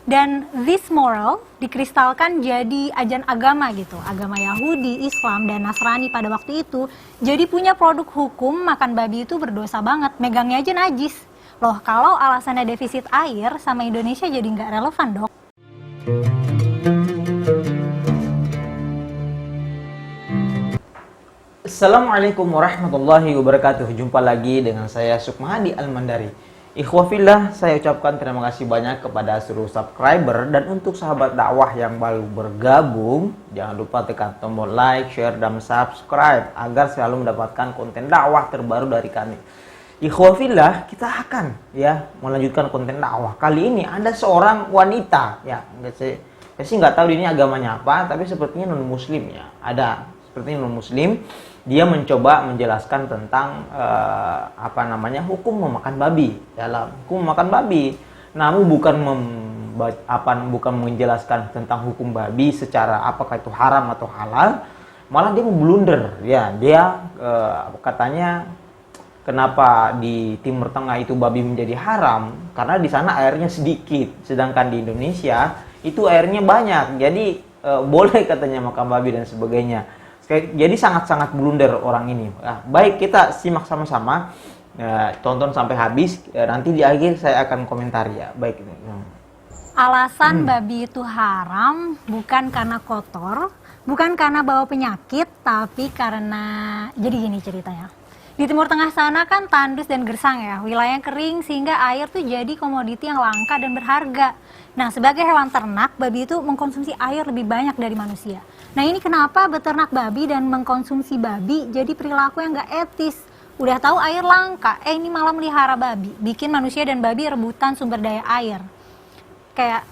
Dan this moral dikristalkan jadi ajaran agama gitu. Agama Yahudi, Islam, dan Nasrani pada waktu itu. Jadi punya produk hukum makan babi itu berdosa banget. Megangnya aja najis. Loh, kalau alasannya defisit air sama Indonesia jadi nggak relevan dong. Assalamualaikum warahmatullahi wabarakatuh. Jumpa lagi dengan saya Sukmahadi Al-Mandari. Ikhwafillah, saya ucapkan terima kasih banyak kepada seluruh subscriber. Dan untuk sahabat dakwah yang baru bergabung, jangan lupa tekan tombol like, share, dan subscribe agar selalu mendapatkan konten dakwah terbaru dari kami. Ikhwafillah, kita akan melanjutkan konten dakwah. Kali ini ada seorang wanita, saya sih nggak tahu ini agamanya apa, tapi sepertinya non muslim ya. Ada sepertinya non muslim. Dia mencoba menjelaskan tentang hukum memakan babi. Dalam hukum memakan babi, namun bukan menjelaskan tentang hukum babi secara apakah itu haram atau halal, malah dia memblunder. Dia katanya kenapa di Timur Tengah itu babi menjadi haram karena di sana airnya sedikit, sedangkan di Indonesia itu airnya banyak. Jadi boleh katanya makan babi dan sebagainya. Jadi sangat-sangat blunder orang ini. Baik, kita simak sama-sama, tonton sampai habis. Nanti di akhir saya akan komentari ya. Baik. Alasan babi itu haram bukan karena kotor, bukan karena bawa penyakit, tapi karena jadi gini ceritanya. Di Timur Tengah sana kan tandus dan gersang ya, wilayah yang kering sehingga air tuh jadi komoditi yang langka dan berharga. Nah, sebagai hewan ternak, babi itu mengkonsumsi air lebih banyak dari manusia. Nah, ini kenapa beternak babi dan mengkonsumsi babi jadi perilaku yang gak etis. Udah tahu air langka, ini malah melihara babi, bikin manusia dan babi rebutan sumber daya air. Kayak,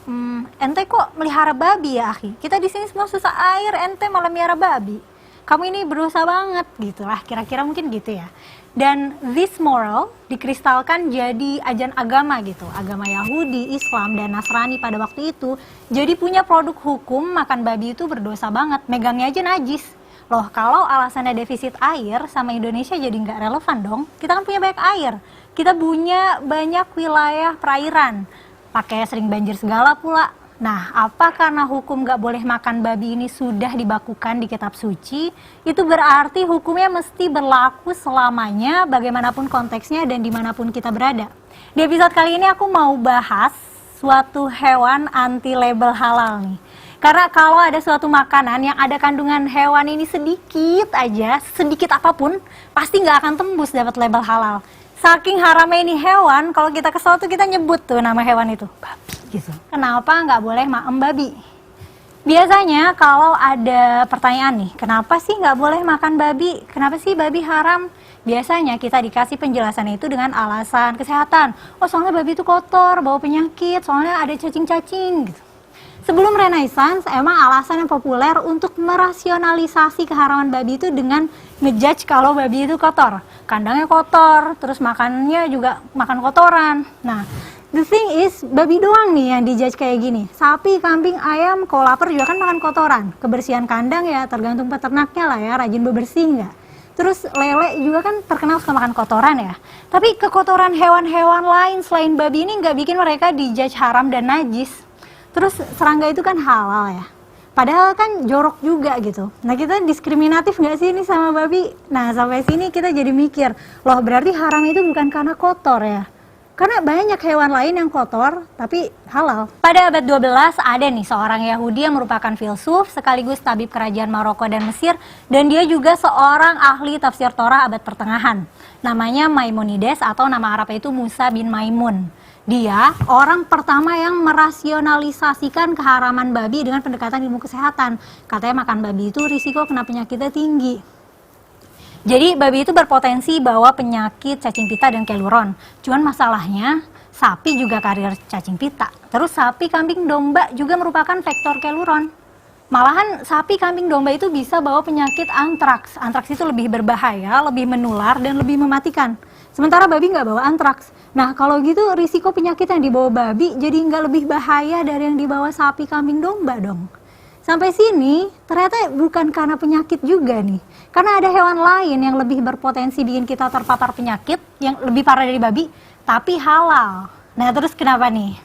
ente kok melihara babi ya, akhi? Kita di sini semua susah air, ente malah melihara babi. Kamu ini berdosa banget, gitu lah, kira-kira mungkin gitu ya. Dan this moral dikristalkan jadi ajaran agama gitu. Agama Yahudi, Islam, dan Nasrani pada waktu itu. Jadi punya produk hukum makan babi itu berdosa banget, megangnya aja najis. Loh, kalau alasannya defisit air sama Indonesia jadi nggak relevan dong. Kita kan punya banyak air. Kita punya banyak wilayah perairan. Pakai sering banjir segala pula. Nah, apa karena hukum gak boleh makan babi ini sudah dibakukan di kitab suci, itu berarti hukumnya mesti berlaku selamanya bagaimanapun konteksnya dan dimanapun kita berada. Di episode kali ini aku mau bahas suatu hewan anti label halal nih. Karena kalau ada suatu makanan yang ada kandungan hewan ini sedikit aja, sedikit apapun, pasti gak akan tembus dapat label halal. Saking haramnya ini hewan, kalau kita kesel tuh kita nyebut tuh nama hewan itu, babi gitu. Kenapa nggak boleh makan babi? Biasanya kalau ada pertanyaan nih, kenapa sih nggak boleh makan babi? Kenapa sih babi haram? Biasanya kita dikasih penjelasan itu dengan alasan kesehatan. Oh, soalnya babi itu kotor, bawa penyakit, soalnya ada cacing-cacing gitu. Sebelum Renaissance, emang alasan yang populer untuk merasionalisasi keharaman babi itu dengan ngejudge kalau babi itu kotor. Kandangnya kotor, terus makannya juga makan kotoran. Nah, the thing is, babi doang nih yang dijudge kayak gini. Sapi, kambing, ayam, kalau lapar juga kan makan kotoran. Kebersihan kandang ya tergantung peternaknya lah ya, rajin bebersih nggak. Terus lele juga kan terkenal suka makan kotoran ya. Tapi kekotoran hewan-hewan lain selain babi ini nggak bikin mereka dijudge haram dan najis. Terus serangga itu kan halal ya. Padahal kan jorok juga gitu. Nah, kita diskriminatif nggak sih ini sama babi? Nah, sampai sini kita jadi mikir, loh berarti haram itu bukan karena kotor ya. Karena banyak hewan lain yang kotor, tapi halal. Pada abad 12 ada nih seorang Yahudi yang merupakan filsuf, sekaligus tabib kerajaan Maroko dan Mesir, dan dia juga seorang ahli tafsir Torah abad pertengahan. Namanya Maimonides atau nama Arabnya itu Musa bin Maimun. Dia orang pertama yang merasionalisasikan keharaman babi dengan pendekatan ilmu kesehatan. Katanya makan babi itu risiko kena penyakitnya tinggi. Jadi babi itu berpotensi bawa penyakit cacing pita dan keluron. Cuman masalahnya sapi juga karier cacing pita. Terus sapi, kambing, domba juga merupakan vektor keluron. Malahan sapi, kambing, domba itu bisa bawa penyakit antraks. Antraks itu lebih berbahaya, lebih menular, dan lebih mematikan. Sementara babi nggak bawa antraks. Nah, kalau gitu risiko penyakit yang dibawa babi jadi nggak lebih bahaya dari yang dibawa sapi, kambing, domba dong. Sampai sini ternyata bukan karena penyakit juga nih. Karena ada hewan lain yang lebih berpotensi bikin kita terpapar penyakit yang lebih parah dari babi, tapi halal. Nah, terus kenapa nih?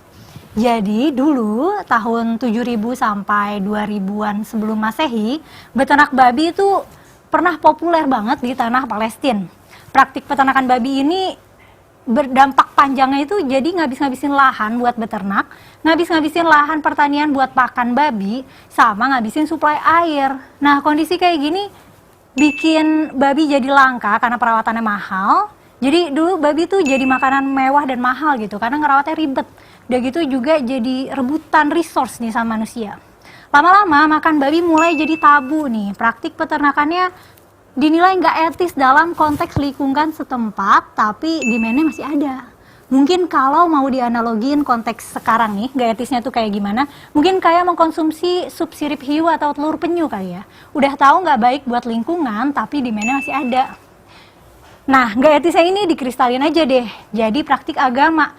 Jadi dulu tahun 7000 sampai 2000-an sebelum Masehi, beternak babi itu pernah populer banget di tanah Palestina. Praktik peternakan babi ini berdampak panjangnya itu jadi ngabis-ngabisin lahan buat beternak, ngabis-ngabisin lahan pertanian buat pakan babi, sama ngabisin suplai air. Nah, kondisi kayak gini bikin babi jadi langka karena perawatannya mahal. Jadi dulu babi tuh jadi makanan mewah dan mahal gitu karena ngerawatnya ribet. Udah gitu juga jadi rebutan resource nih sama manusia. Lama-lama makan babi mulai jadi tabu nih. Praktik peternakannya dinilai nggak etis dalam konteks lingkungan setempat, tapi demand-nya masih ada. Mungkin kalau mau dianalogin konteks sekarang nih, nggak etisnya tuh kayak gimana, mungkin kayak mengkonsumsi sup sirip hiu atau telur penyu kali ya. Udah tahu nggak baik buat lingkungan, tapi demand-nya masih ada. Nah, nggak etisnya ini dikristalin aja deh. Jadi praktik agama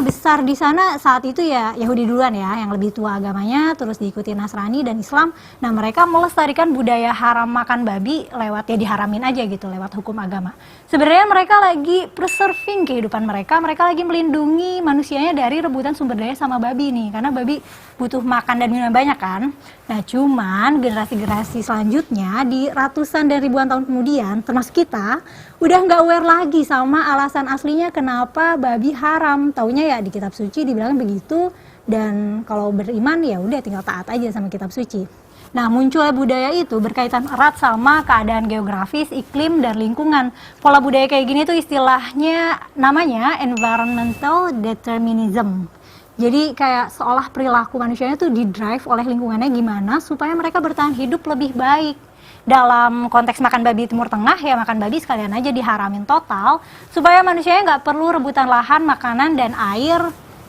besar di sana saat itu ya Yahudi duluan ya, yang lebih tua agamanya, terus diikuti Nasrani dan Islam. Nah, mereka melestarikan budaya haram makan babi lewat ya diharamin aja gitu lewat hukum agama. Sebenarnya mereka lagi preserving kehidupan mereka lagi melindungi manusianya dari rebutan sumber daya sama babi nih, karena babi butuh makan dan minum banyak kan. Nah, cuman generasi-generasi selanjutnya di ratusan dan ribuan tahun kemudian, termasuk kita, udah nggak aware lagi sama alasan aslinya kenapa babi haram. Taunya ya di kitab suci dibilang begitu, dan kalau beriman ya udah tinggal taat aja sama kitab suci. Nah, munculnya budaya itu berkaitan erat sama keadaan geografis, iklim, dan lingkungan. Pola budaya kayak gini tuh istilahnya namanya environmental determinism. Jadi kayak seolah perilaku manusianya tuh di-drive oleh lingkungannya gimana supaya mereka bertahan hidup lebih baik. Dalam konteks makan babi Timur Tengah ya makan babi sekalian aja diharamin total supaya manusianya nggak perlu rebutan lahan, makanan, dan air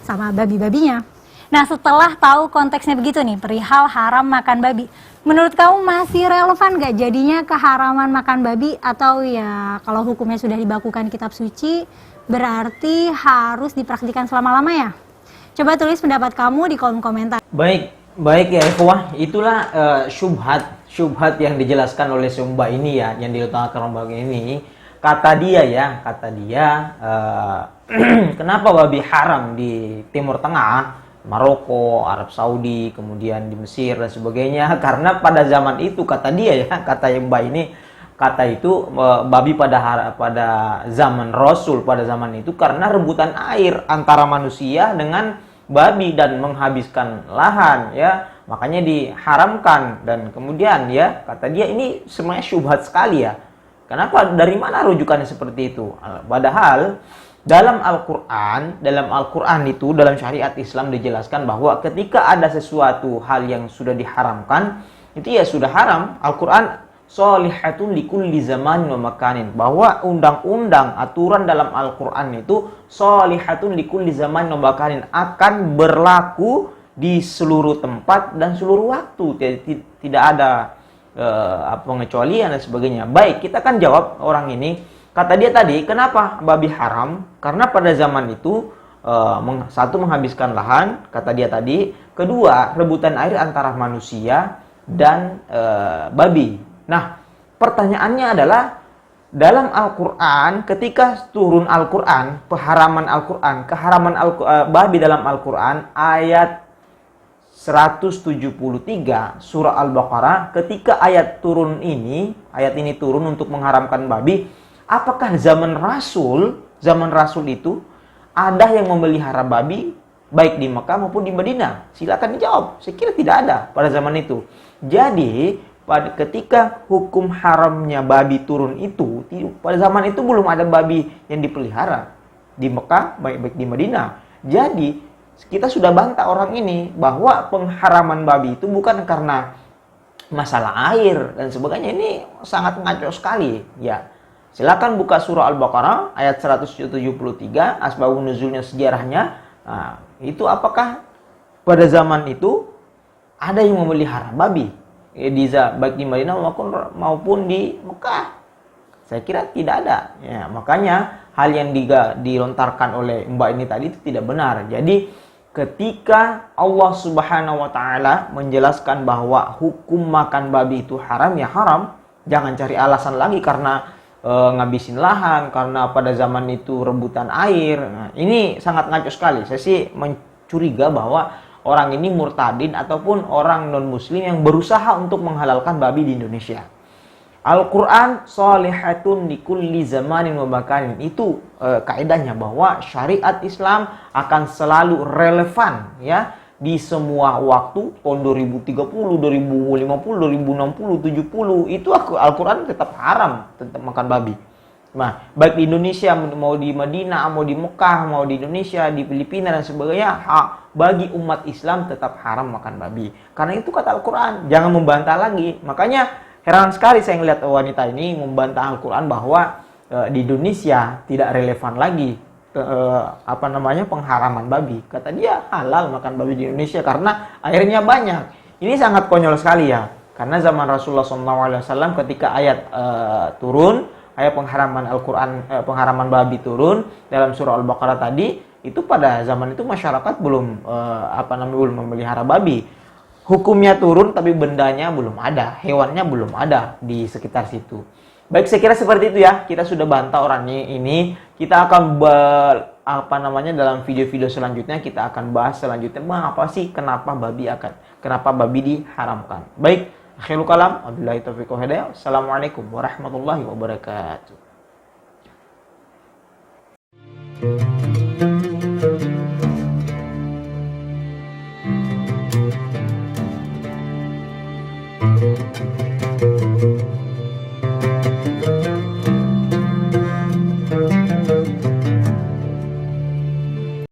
sama babi-babinya. Nah, setelah tahu konteksnya begitu nih perihal haram makan babi, menurut kamu masih relevan nggak jadinya keharaman makan babi, atau ya kalau hukumnya sudah dibakukan kitab suci berarti harus dipraktikkan selama-lamanya? Coba tulis pendapat kamu di kolom komentar. Baik ya ikhwah, itulah syubhat yang dijelaskan oleh Sumba ini ya, yang dilontarkan Rombak ini. Kata dia kenapa babi haram di Timur Tengah, Maroko, Arab Saudi, kemudian di Mesir dan sebagainya? Karena pada zaman itu kata dia ya, kata Sumba ini, kata itu babi pada zaman Rasul pada zaman itu karena rebutan air antara manusia dengan babi dan menghabiskan lahan ya, makanya diharamkan. Dan kemudian ya kata dia ini sebenarnya syubhat sekali ya. Kenapa, dari mana rujukannya seperti itu? Padahal dalam Al-Qur'an itu, dalam syariat Islam dijelaskan bahwa ketika ada sesuatu hal yang sudah diharamkan itu ya sudah haram. Al-Qur'an sholihatun likulli zamanin wa makanin, bahwa undang-undang aturan dalam Al-Qur'an itu sholihatun likulli zamanin wa makanin, akan berlaku di seluruh tempat dan seluruh waktu, tidak ada pengecualian dan sebagainya. Baik, kita kan jawab orang ini. Kata dia tadi, kenapa babi haram? Karena pada zaman itu satu, menghabiskan lahan, kata dia tadi. Kedua, rebutan air antara manusia dan babi. Nah, pertanyaannya adalah dalam Al-Quran, ketika turun Al-Quran, keharaman babi dalam Al-Quran, ayat 173 surah Al-Baqarah, ketika ayat ini turun untuk mengharamkan babi, apakah zaman Rasul itu ada yang memelihara babi baik di Mekah maupun di Madinah? Silakan dijawab. Saya kira tidak ada pada zaman itu. Jadi ketika hukum haramnya babi turun itu, pada zaman itu belum ada babi yang dipelihara di Mekah baik di Madinah. Jadi kita sudah bantah orang ini bahwa pengharaman babi itu bukan karena masalah air dan sebagainya. Ini sangat ngaco sekali ya. Silakan buka surah Al-Baqarah ayat 173, asbabun nuzulnya, sejarahnya. Nah, itu apakah pada zaman itu ada yang memelihara babi baik di Madinah maupun di Mekah? Saya kira tidak ada ya. Makanya hal yang dilontarkan oleh Mbak ini tadi itu tidak benar. Jadi ketika Allah Subhanahu wa taala menjelaskan bahwa hukum makan babi itu haram, ya haram. Jangan cari alasan lagi karena ngabisin lahan, karena pada zaman itu rebutan air. Nah, ini sangat ngaco sekali. Saya sih curiga bahwa orang ini murtadin ataupun orang non-muslim yang berusaha untuk menghalalkan babi di Indonesia. Al-Quran sholihatun likulli zamanin wa makanin. Itu kaidahnya bahwa syariat Islam akan selalu relevan ya di semua waktu, tahun 2030, 2050, 2060, 70 itu Al-Quran tetap haram tetap makan babi. Nah, baik di Indonesia, mau di Madinah, mau di Mekah, mau di Indonesia, di Filipina dan sebagainya, bagi umat Islam tetap haram makan babi. Karena itu kata Al-Quran, jangan membantah lagi. Makanya heran sekali saya melihat wanita ini membantah Al-Quran bahwa di Indonesia tidak relevan lagi pengharaman babi. Kata dia halal makan babi di Indonesia karena airnya banyak. Ini sangat konyol sekali ya. Karena zaman Rasulullah SAW ketika ayat turun, ayat pengharaman Al-Quran, pengharaman babi turun dalam surah Al-Baqarah tadi, itu pada zaman itu masyarakat belum belum memelihara babi. Hukumnya turun tapi bendanya belum ada, hewannya belum ada di sekitar situ. Baik, saya kira seperti itu ya. Kita sudah bantah orangnya ini. Kita akan dalam video-video selanjutnya kita akan bahas selanjutnya kenapa babi diharamkan. Baik, akhirul kalam, wabillahi taufiq wal hidayah. Assalamualaikum warahmatullahi wabarakatuh.